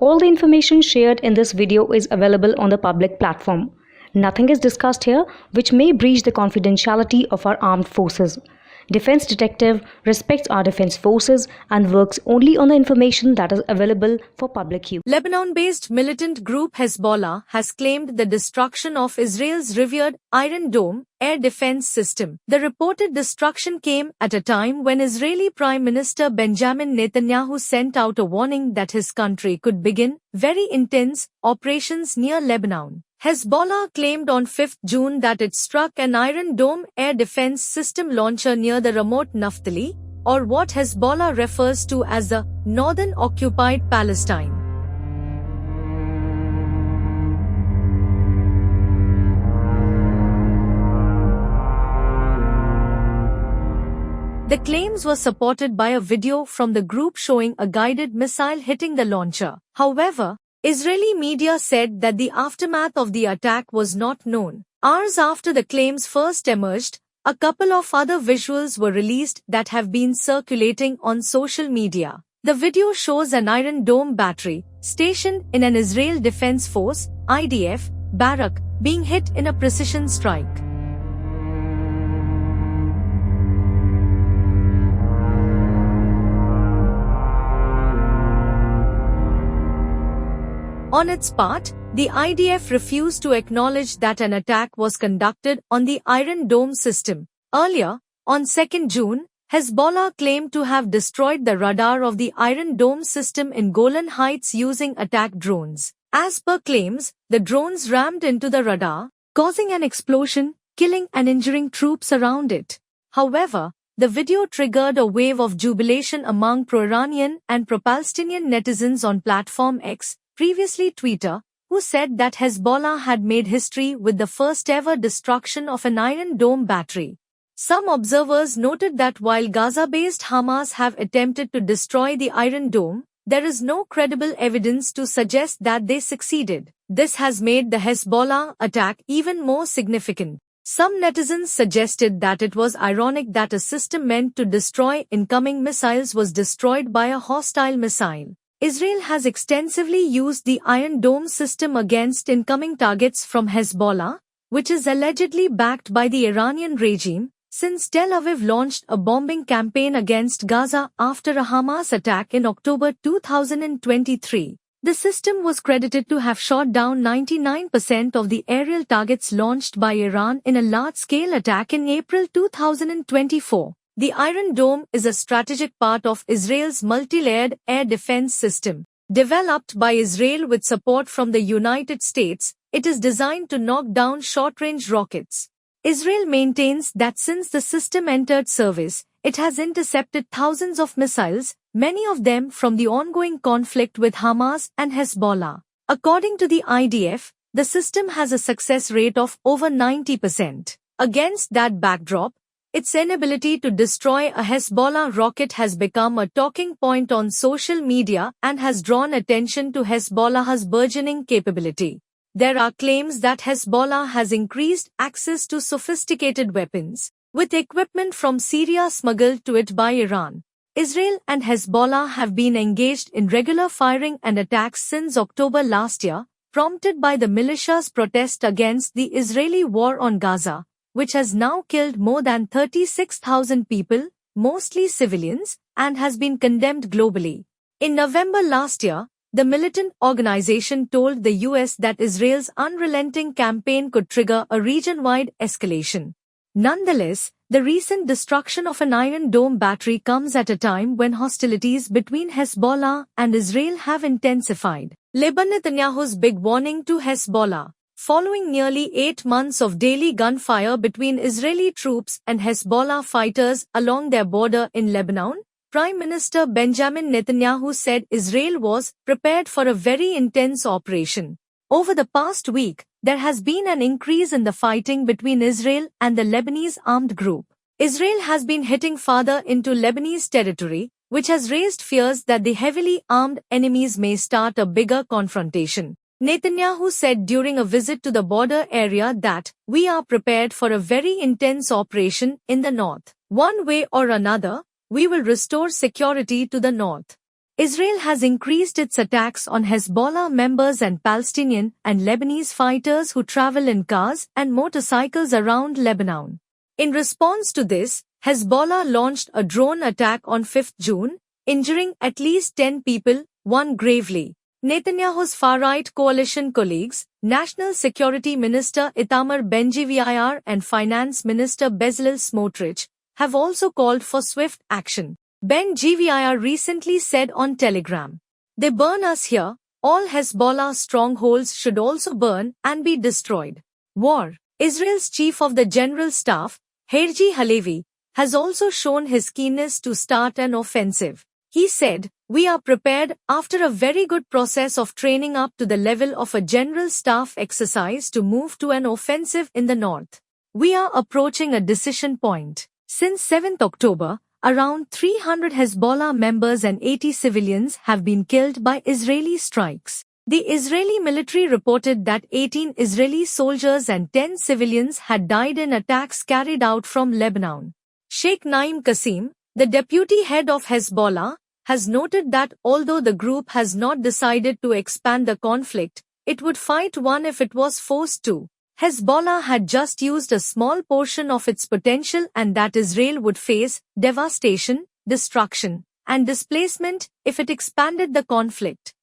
All the information shared in this video is available on the public platform. Nothing is discussed here which may breach the confidentiality of our armed forces. Defense Detective respects our defense forces and works only on the information that is available for public use. Lebanon-based militant group Hezbollah has claimed the destruction of Israel's revered Iron Dome air defense system. The reported destruction came at a time when Israeli Prime Minister Benjamin Netanyahu sent out a warning that his country could begin very intense operations near Lebanon. Hezbollah claimed on 5 June that it struck an Iron Dome air defense system launcher near the Ramat Naftali, or what Hezbollah refers to as the northern occupied Palestine. The claims were supported by a video from the group showing a guided missile hitting the launcher. However, Israeli media said that the aftermath of the attack was not known. Hours after the claims first emerged, a couple of other visuals were released that have been circulating on social media. The video shows an Iron Dome battery, stationed in an Israel Defense Force (IDF) barrack, being hit in a precision strike. On its part, the IDF refused to acknowledge that an attack was conducted on the Iron Dome system. Earlier, on 2 June, Hezbollah claimed to have destroyed the radar of the Iron Dome system in Golan Heights using attack drones. As per claims, the drones rammed into the radar, causing an explosion, killing and injuring troops around it. However, the video triggered a wave of jubilation among pro-Iranian and pro-Palestinian netizens on Platform X, previously Twitter, who said that Hezbollah had made history with the first-ever destruction of an Iron Dome battery. Some observers noted that while Gaza-based Hamas have attempted to destroy the Iron Dome, there is no credible evidence to suggest that they succeeded. This has made the Hezbollah attack even more significant. Some netizens suggested that it was ironic that a system meant to destroy incoming missiles was destroyed by a hostile missile. Israel has extensively used the Iron Dome system against incoming targets from Hezbollah, which is allegedly backed by the Iranian regime, since Tel Aviv launched a bombing campaign against Gaza after a Hamas attack in October 2023. The system was credited to have shot down 99% of the aerial targets launched by Iran in a large-scale attack in April 2024. The Iron Dome is a strategic part of Israel's multi-layered air defense system. Developed by Israel with support from the United States, it is designed to knock down short-range rockets. Israel maintains that since the system entered service, it has intercepted thousands of missiles, many of them from the ongoing conflict with Hamas and Hezbollah. According to the IDF, the system has a success rate of over 90%. Against that backdrop, its inability to destroy a Hezbollah rocket has become a talking point on social media and has drawn attention to Hezbollah's burgeoning capability. There are claims that Hezbollah has increased access to sophisticated weapons, with equipment from Syria smuggled to it by Iran. Israel and Hezbollah have been engaged in regular firing and attacks since October last year, prompted by the militia's protest against the Israeli war on Gaza, which has now killed more than 36,000 people, mostly civilians, and has been condemned globally. In November last year, the militant organization told the US that Israel's unrelenting campaign could trigger a region-wide escalation. Nonetheless, the recent destruction of an Iron Dome battery comes at a time when hostilities between Hezbollah and Israel have intensified. Netanyahu's big warning to Hezbollah. Following nearly 8 months of daily gunfire between Israeli troops and Hezbollah fighters along their border in Lebanon, Prime Minister Benjamin Netanyahu said Israel was prepared for a very intense operation. Over the past week, there has been an increase in the fighting between Israel and the Lebanese armed group. Israel has been hitting farther into Lebanese territory, which has raised fears that the heavily armed enemies may start a bigger confrontation. Netanyahu said during a visit to the border area that, "We are prepared for a very intense operation in the north. One way or another, we will restore security to the north." Israel has increased its attacks on Hezbollah members and Palestinian and Lebanese fighters who travel in cars and motorcycles around Lebanon. In response to this, Hezbollah launched a drone attack on 5th June, injuring at least 10 people, one gravely. Netanyahu's far-right coalition colleagues, National Security Minister Itamar Ben-Gvir and Finance Minister Bezalel Smotrich, have also called for swift action. Ben-Gvir recently said on Telegram, "They burn us here, all Hezbollah strongholds should also burn and be destroyed." War. Israel's chief of the general staff, Herzi Halevi, has also shown his keenness to start an offensive. He said, "We are prepared after a very good process of training up to the level of a general staff exercise to move to an offensive in the north. We are approaching a decision point." Since 7th October, around 300 Hezbollah members and 80 civilians have been killed by Israeli strikes. The Israeli military reported that 18 Israeli soldiers and 10 civilians had died in attacks carried out from Lebanon. Sheikh Naim Qasim, the deputy head of Hezbollah, has noted that although the group has not decided to expand the conflict, it would fight one if it was forced to. Hezbollah had just used a small portion of its potential and that Israel would face devastation, destruction, and displacement if it expanded the conflict.